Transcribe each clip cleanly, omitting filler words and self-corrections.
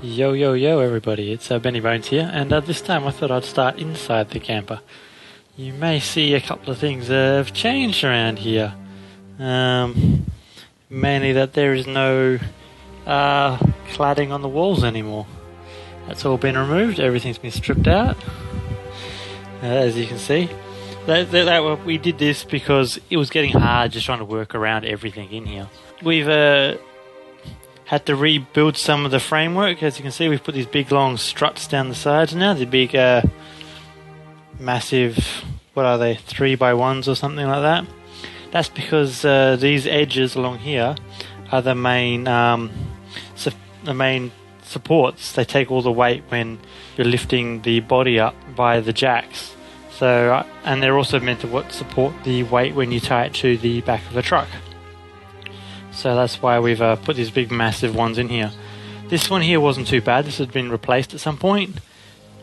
Yo yo yo everybody, it's Benny Bones here, and this time I thought I'd start inside the camper. You may see a couple of things have changed around here. Mainly that there is no cladding on the walls anymore. That's all been removed, everything's been stripped out, as you can see. We did this because it was getting hard just trying to work around everything in here. We've had to rebuild some of the framework. As you can see, we've put these big long struts down the sides now. The big massive, what are they, 3x1s or something like that. That's because these edges along here are the main supports. They take all the weight when you're lifting the body up by the jacks. So, and they're also meant to support the weight when you tie it to the back of the truck. So that's why we've put these big massive ones in here. This one here wasn't too bad. This had been replaced at some point.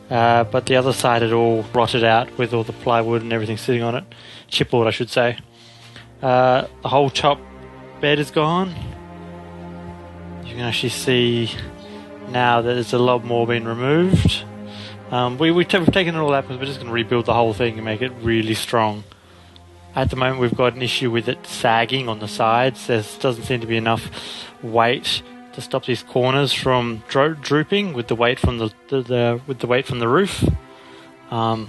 But the other side had all rotted out with all the plywood and everything sitting on it. Chipboard, I should say. The whole top bed is gone. You can actually see now that there's a lot more being removed. We've taken it all out, but we're just going to rebuild the whole thing and make it really strong. At the moment we've got an issue with it sagging on the sides. There doesn't seem to be enough weight to stop these corners from drooping with the weight from the roof. So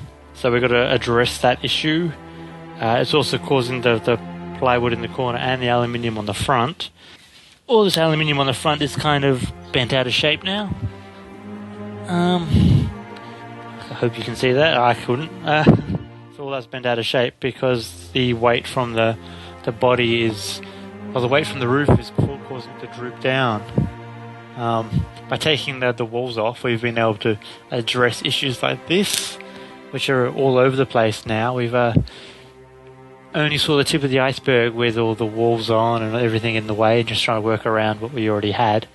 we've got to address that issue. It's also causing the plywood in the corner and the aluminium on the front. All this aluminium on the front is kind of bent out of shape now. I hope you can see that. I couldn't. So all that's bent out of shape because the weight from the body is, well, the weight from the roof is causing it to droop down. By taking the walls off, we've been able to address issues like this, which are all over the place now. We've only saw the tip of the iceberg with all the walls on and everything in the way, and just trying to work around what we already had.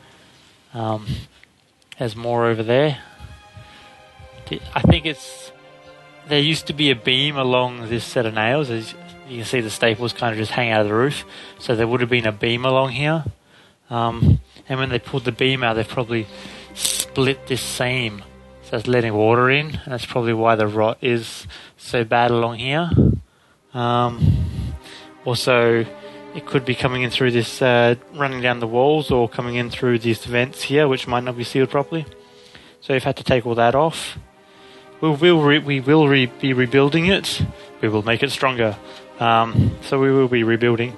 There's more over there. I think there used to be a beam along this set of nails. As you can see, the staples kind of just hang out of the roof, so there would have been a beam along here. And when they pulled the beam out, they've probably split this seam, so it's letting water in, and that's probably why the rot is so bad along here. Also, it could be coming in through this, running down the walls, or coming in through these vents here, which might not be sealed properly. So we've had to take all that off. We will be rebuilding it. We will make it stronger. So we will be rebuilding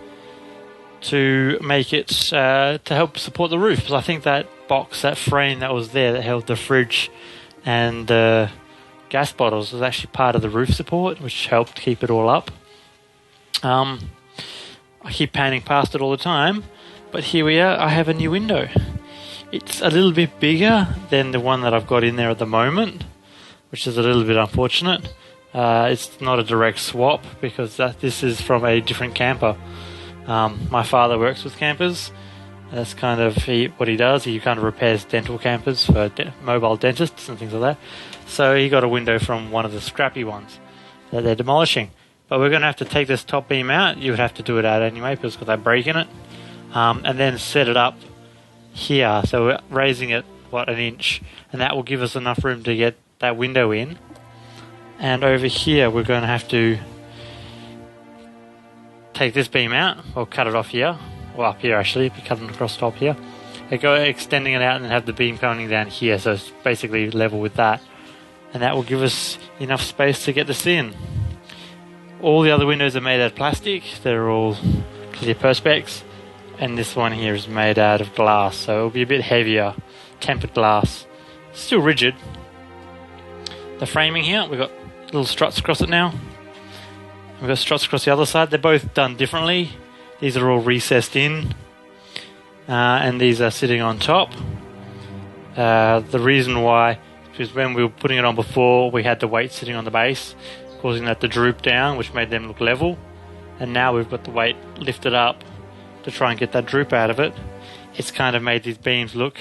to make it to help support the roof. Because I think that box, that frame that was there that held the fridge and gas bottles, was actually part of the roof support, which helped keep it all up. I keep panning past it all the time, but here we are. I have a new window. It's a little bit bigger than the one that I've got in there at the moment, which is a little bit unfortunate. It's not a direct swap because this is from a different camper. My father works with campers. That's kind of what he does. He kind of repairs dental campers for mobile dentists and things like that. So he got a window from one of the scrappy ones that they're demolishing. But we're going to have to take this top beam out. You would have to do it out anyway because it's got that break in it. And then set it up here. So we're raising it, an inch. And that will give us enough room to get that window in. And over here we're going to have to take this beam out, or cut it off here, or up here actually, cutting across the top here. They go extending it out and have the beam coming down here, so it's basically level with that. And that will give us enough space to get this in. All the other windows are made out of plastic, they're all clear perspex, and this one here is made out of glass, so it'll be a bit heavier, tempered glass. Still rigid. The framing here, we've got little struts across it now. We've got struts across the other side. They're both done differently. These are all recessed in, and these are sitting on top. The reason why is when we were putting it on before, we had the weight sitting on the base, causing that to droop down, which made them look level. And now we've got the weight lifted up to try and get that droop out of it. It's kind of made these beams look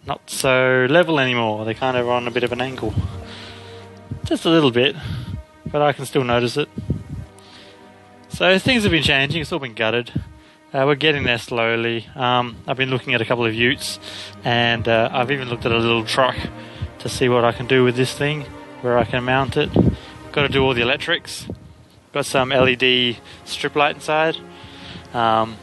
not so level anymore. They're kind of on a bit of an angle. Just a little bit, but I can still notice it. So things have been changing. It's all been gutted. We're getting there slowly. I've been looking at a couple of utes, and I've even looked at a little truck to see what I can do with this thing, where I can mount it. Got to do all the electrics. Got some LED strip light inside. So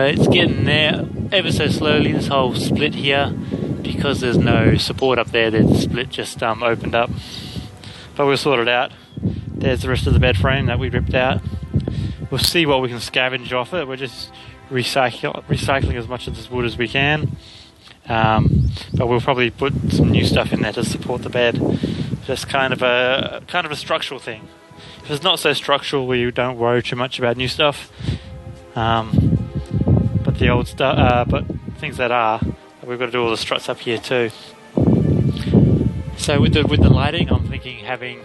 it's getting there ever so slowly, this whole split here, because there's no support up there. The split just opened up. But we'll sort it out. There's the rest of the bed frame that we ripped out. We'll see what we can scavenge off it. We're just recycling as much of this wood as we can. But we'll probably put some new stuff in there to support the bed. Just kind of a structural thing. If it's not so structural, we don't worry too much about new stuff. But the old stuff, but things that are, we've got to do all the struts up here too. So with the lighting, I'm thinking having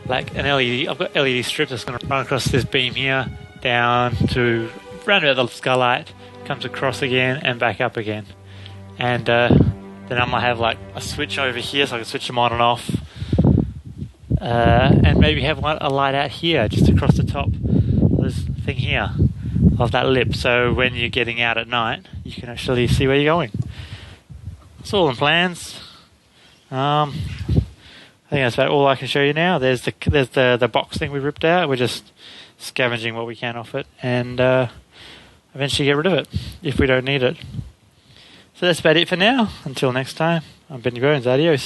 like an LED. I've got LED strip that's going to run across this beam here, down to round about the skylight, comes across again and back up again. And then I might have like a switch over here, so I can switch them on and off. And maybe have a light out here, just across the top of this thing here, of that lip, so when you're getting out at night, you can actually see where you're going. It's all in plans. I think that's about all I can show you now. There's the box thing we ripped out. We're just scavenging what we can off it, and eventually get rid of it if we don't need it. So that's about it for now. Until next time, I'm Benny Bones. Adios.